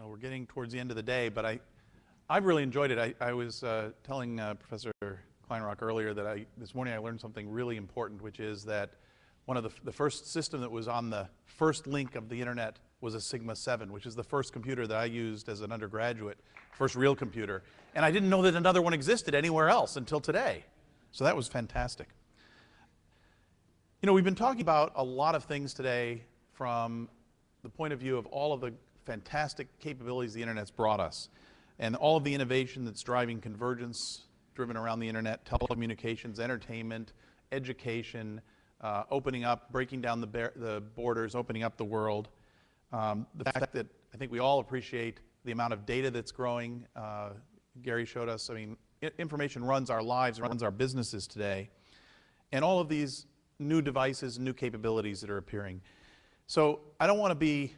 we're getting towards the end of the day, but I've really enjoyed it. I was telling Professor Kleinrock earlier that this morning I learned something really important, which is that one of the first system that was on the first link of the internet was a Sigma 7, which is the first computer that I used as an undergraduate, first real computer. And I didn't know that another one existed anywhere else until today. So that was fantastic. You know, we've been talking about a lot of things today from the point of view of all of the fantastic capabilities the internet's brought us, and all of the innovation that's driving convergence driven around the internet, telecommunications, entertainment, education, opening up, breaking down the borders, opening up the world. The fact that I think we all appreciate the amount of data that's growing. Gary showed us, I mean, information runs our lives, runs our businesses today. And all of these new devices, new capabilities that are appearing. So I don't want to be,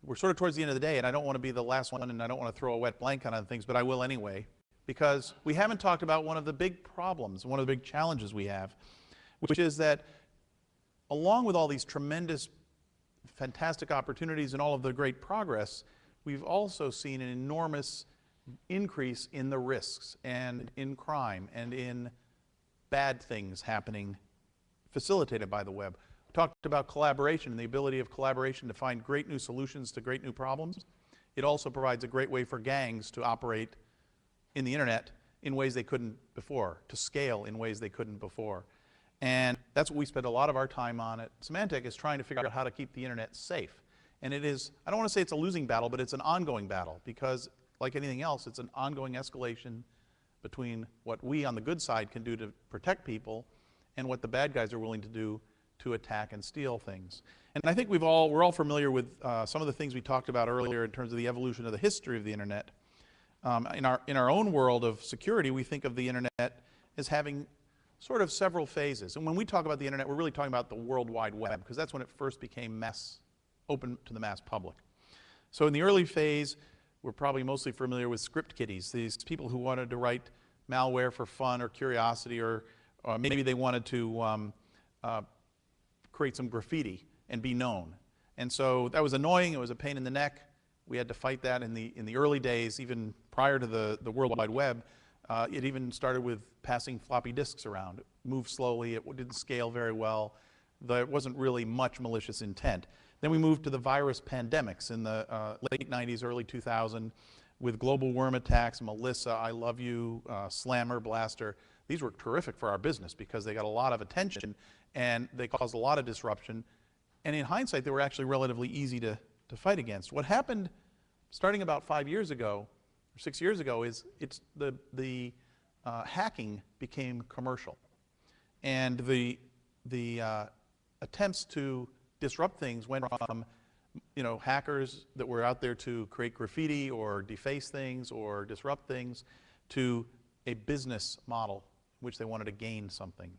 we're sort of towards the end of the day, and I don't want to be the last one, and I don't want to throw a wet blanket on things, but I will anyway, because we haven't talked about one of the big problems, one of the big challenges we have, which is that along with all these tremendous, fantastic opportunities and all of the great progress, we've also seen an enormous increase in the risks and in crime and in bad things happening facilitated by the web. We talked about collaboration and the ability of collaboration to find great new solutions to great new problems. It also provides a great way for gangs to operate in the internet in ways they couldn't before, to scale in ways they couldn't before. And that's what we spend a lot of our time on at Symantec, is trying to figure out how to keep the internet safe. And it is, I don't want to say it's a losing battle, but it's an ongoing battle, because like anything else, it's an ongoing escalation between what we on the good side can do to protect people and what the bad guys are willing to do to attack and steal things. And I think we're all familiar with some of the things we talked about earlier in terms of the evolution of the history of the internet. In our own world of security, we think of the internet as having sort of several phases. And when we talk about the internet, we're really talking about the World Wide Web, because that's when it first became open to the mass public. So in the early phase, we're probably mostly familiar with script kiddies, these people who wanted to write malware for fun or curiosity, or maybe they wanted to create some graffiti and be known. And so that was annoying, it was a pain in the neck. We had to fight that in the early days, even prior to the World Wide Web. It even started with passing floppy disks around. It moved slowly, it didn't scale very well. There wasn't really much malicious intent. Then we moved to the virus pandemics in the late 90s, early 2000, with global worm attacks, Melissa, I Love You, Slammer, Blaster. These were terrific for our business because they got a lot of attention and they caused a lot of disruption. And in hindsight, they were actually relatively easy to fight against. What happened starting about 5 years ago, or 6 years ago, is the hacking became commercial. And the attempts to disrupt things went from hackers that were out there to create graffiti or deface things or disrupt things to a business model in which they wanted to gain something.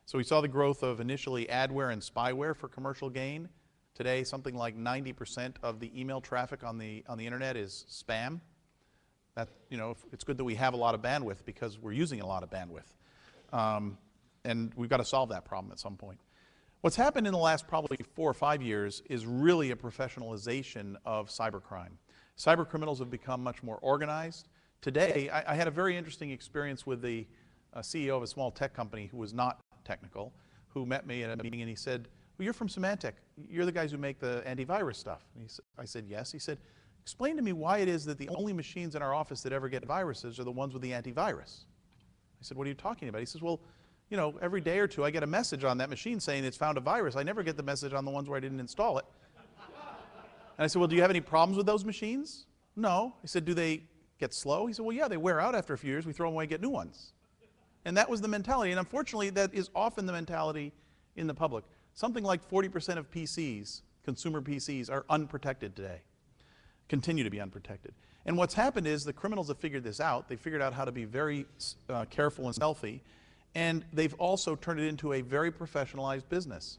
So we saw the growth of initially adware and spyware for commercial gain. Today, something like 90% of the email traffic on the internet is spam. That, it's good that we have a lot of bandwidth because we're using a lot of bandwidth. And we've got to solve that problem at some point. What's happened in the last probably 4 or 5 years is really a professionalization of cybercrime. Cyber criminals have become much more organized. Today, I had a very interesting experience with the CEO of a small tech company who was not technical, who met me at a meeting, and he said, well, you're from Symantec. You're the guys who make the antivirus stuff. And I said, yes. He said, explain to me why it is that the only machines in our office that ever get viruses are the ones with the antivirus. I said, what are you talking about? He says, well, every day or two I get a message on that machine saying it's found a virus. I never get the message on the ones where I didn't install it. And I said, well, do you have any problems with those machines? No. I said, do they get slow? He said, well, yeah, they wear out after a few years. We throw them away and get new ones. And that was the mentality. And unfortunately, that is often the mentality in the public. Something like 40% of PCs, consumer PCs, are unprotected today. Continue to be unprotected. And what's happened is the criminals have figured this out. They figured out how to be very careful and stealthy. And they've also turned it into a very professionalized business.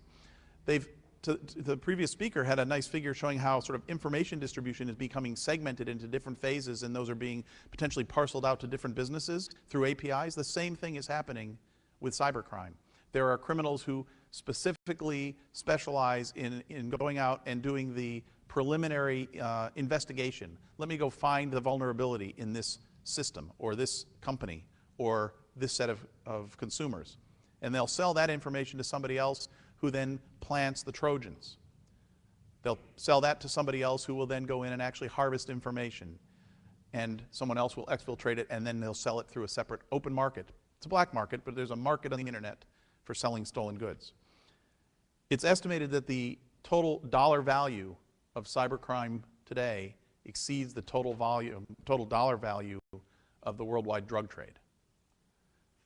The previous speaker had a nice figure showing how sort of information distribution is becoming segmented into different phases, and those are being potentially parceled out to different businesses through APIs. The same thing is happening with cybercrime. There are criminals who specifically specialize in going out and doing the preliminary investigation. Let me go find the vulnerability in this system or this company or this set of consumers. And they'll sell that information to somebody else who then plants the Trojans. They'll sell that to somebody else who will then go in and actually harvest information. And someone else will exfiltrate it, and then they'll sell it through a separate open market. It's a black market, but there's a market on the internet for selling stolen goods. It's estimated that the total dollar value of cybercrime today exceeds the total dollar value of the worldwide drug trade.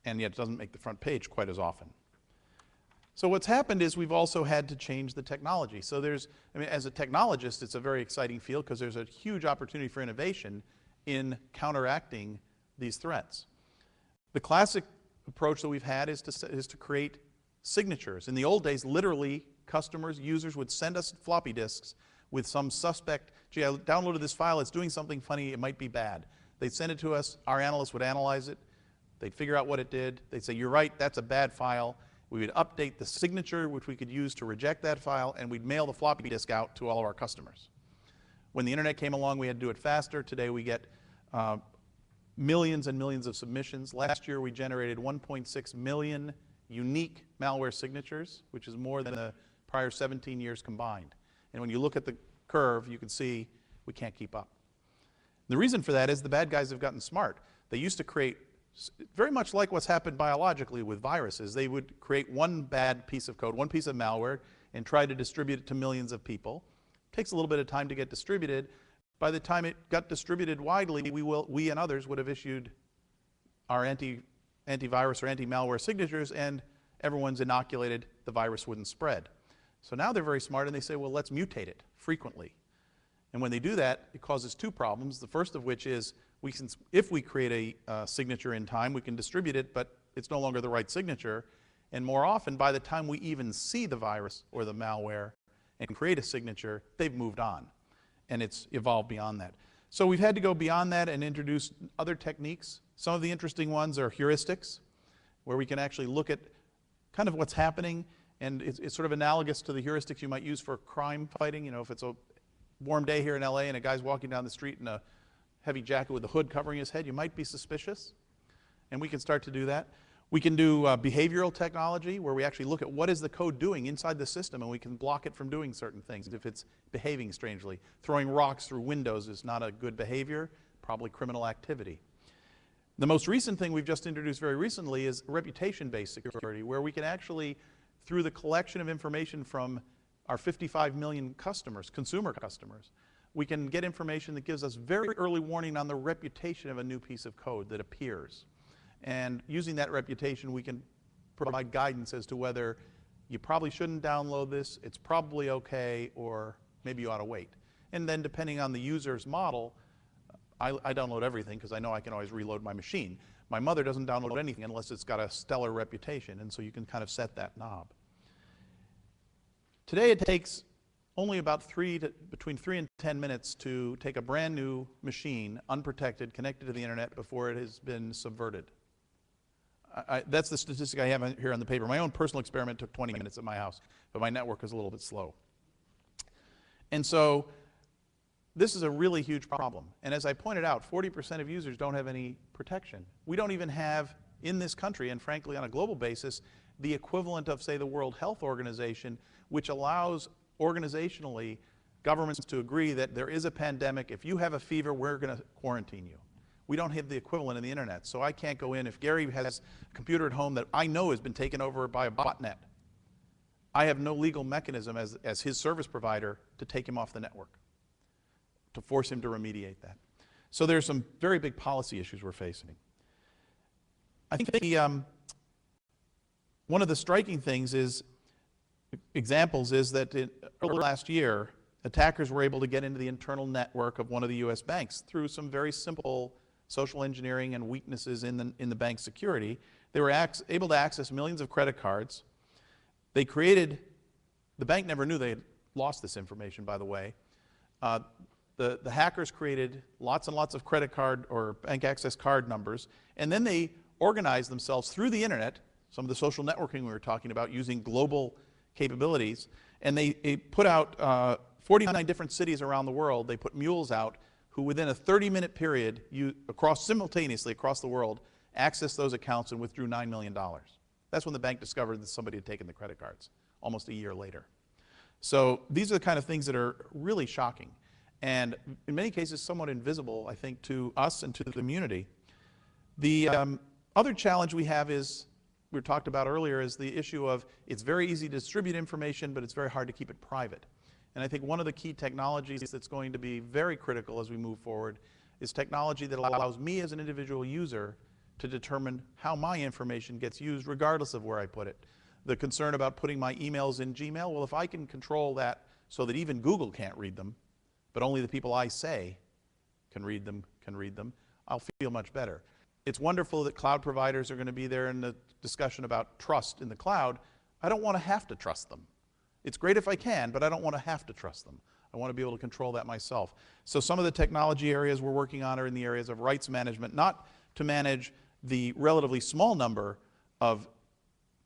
And yet it doesn't make the front page quite as often. So what's happened is we've also had to change the technology. So as a technologist, it's a very exciting field because there's a huge opportunity for innovation in counteracting these threats. The classic approach that we've had is to create signatures. In the old days, literally, customers, users would send us floppy disks with some suspect, gee, I downloaded this file, it's doing something funny, it might be bad. They'd send it to us, our analysts would analyze it, they'd figure out what it did, they'd say, you're right, that's a bad file. We would update the signature, which we could use to reject that file, and we'd mail the floppy disk out to all of our customers. When the internet came along, we had to do it faster. Today we get millions and millions of submissions. Last year we generated 1.6 million unique malware signatures, which is more than the prior 17 years combined. And when you look at the curve, you can see we can't keep up. The reason for that is the bad guys have gotten smart. They used to create, very much like what's happened biologically with viruses, they would create one bad piece of code, one piece of malware, and try to distribute it to millions of people. It takes a little bit of time to get distributed. By the time it got distributed widely, we and others would have issued our antivirus or anti-malware signatures, and everyone's inoculated, the virus wouldn't spread. So now they're very smart, and they say, well, let's mutate it frequently. And when they do that, it causes two problems. The first of which is, if we create a signature in time, we can distribute it, but it's no longer the right signature. And more often, by the time we even see the virus or the malware and create a signature, they've moved on. And it's evolved beyond that. So we've had to go beyond that and introduce other techniques. Some of the interesting ones are heuristics, where we can actually look at kind of what's happening, and it's sort of analogous to the heuristics you might use for crime fighting. You know, if it's a warm day here in LA and a guy's walking down the street in a heavy jacket with a hood covering his head, you might be suspicious, and we can start to do that. We can do behavioral technology, where we actually look at what is the code doing inside the system, and we can block it from doing certain things if it's behaving strangely. Throwing rocks through windows is not a good behavior, probably criminal activity. The most recent thing we've just introduced very recently is reputation-based security, where we can actually, through the collection of information from our 55 million customers, consumer customers, we can get information that gives us very early warning on the reputation of a new piece of code that appears. And using that reputation, we can provide guidance as to whether you probably shouldn't download this, it's probably okay, or maybe you ought to wait. And then depending on the user's model, I download everything because I know I can always reload my machine. My mother doesn't download anything unless it's got a stellar reputation, and so you can kind of set that knob. Today it takes only about between 3 and 10 minutes to take a brand new machine, unprotected, connected to the internet before it has been subverted. That's the statistic I have here on the paper. My own personal experiment took 20 minutes at my house, but my network is a little bit slow. And so this is a really huge problem. And as I pointed out, 40% of users don't have any protection. We don't even have, in this country, and frankly on a global basis, the equivalent of, say, the World Health Organization, which allows organizationally governments to agree that there is a pandemic. If you have a fever, we're going to quarantine you. We don't have the equivalent in the internet, so I can't go in. If Gary has a computer at home that I know has been taken over by a botnet, I have no legal mechanism as his service provider to take him off the network, to force him to remediate that. So there's some very big policy issues we're facing. I think one of the striking examples is that early last year, attackers were able to get into the internal network of one of the US banks through some very simple social engineering and weaknesses in the bank's security. They were able to access millions of credit cards. The bank never knew they had lost this information, by the way. The hackers created lots and lots of credit card or bank access card numbers, and then they organized themselves through the internet, some of the social networking we were talking about, using global capabilities, and they put out 49 different cities around the world, they put mules out who within a 30-minute period, simultaneously across the world, accessed those accounts and withdrew $9 million. That's when the bank discovered that somebody had taken the credit cards, almost a year later. So these are the kind of things that are really shocking, and in many cases somewhat invisible, I think, to us and to the community. The other challenge we have is, we talked about earlier, is the issue of it's very easy to distribute information, but it's very hard to keep it private. And I think one of the key technologies that's going to be very critical as we move forward is technology that allows me as an individual user to determine how my information gets used regardless of where I put it. The concern about putting my emails in Gmail, well, if I can control that so that even Google can't read them, but only the people I say can read them, I'll feel much better. It's wonderful that cloud providers are going to be there in the discussion about trust in the cloud. I don't want to have to trust them. It's great if I can, but I don't want to have to trust them. I want to be able to control that myself. So some of the technology areas we're working on are in the areas of rights management, not to manage the relatively small number of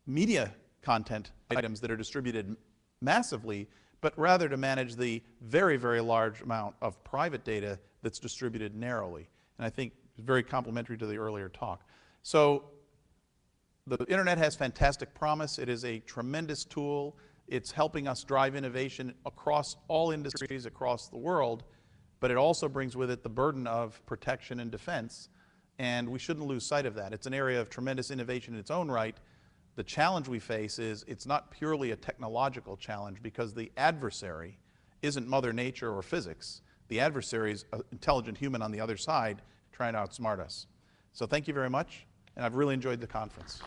media content items that are distributed massively, but rather to manage the very, very large amount of private data that's distributed narrowly. And I think it's very complementary to the earlier talk. So the internet has fantastic promise. It is a tremendous tool. It's helping us drive innovation across all industries across the world, but it also brings with it the burden of protection and defense, and we shouldn't lose sight of that. It's an area of tremendous innovation in its own right. The challenge we face is it's not purely a technological challenge, because the adversary isn't Mother Nature or physics. The adversary is an intelligent human on the other side trying to outsmart us. So thank you very much, and I've really enjoyed the conference.